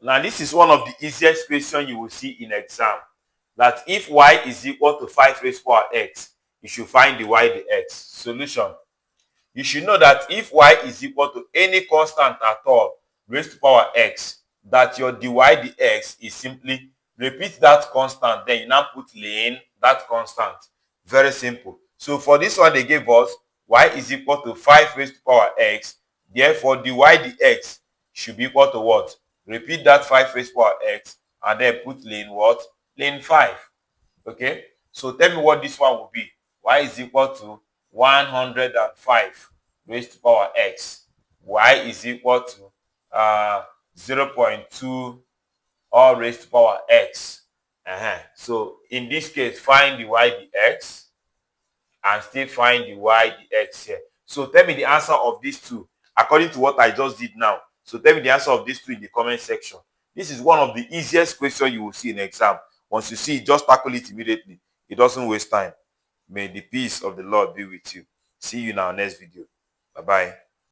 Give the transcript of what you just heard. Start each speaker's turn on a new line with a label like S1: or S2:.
S1: Now, this is one of the easiest questions you will see in exam. That if y is equal to 5 raised to power x, you should find the y, the x. Solution. You should know that if y is equal to any constant at all raised to power x, that your dy dx is simply repeat that constant, then you now put lane that constant. Very simple. So for this one, they gave us y is equal to 5 raised to power x. Therefore, dy dx should be equal to what? Repeat that 5 raised to power x and then put lane what? Lane 5. Okay? So tell me what this one will be. Y is equal to 105 raised to power x. Y is equal to 0.2 all raised to power x. So in this case, find the y dx and still find the y dx here. So tell me the answer of these two according to what I just did now. So tell me the answer of these two in the comment section. This is one of the easiest questions you will see in exam. Once you see it, just tackle it immediately. It doesn't waste time. May the peace of the Lord be with you. See you in our next video. Bye-bye.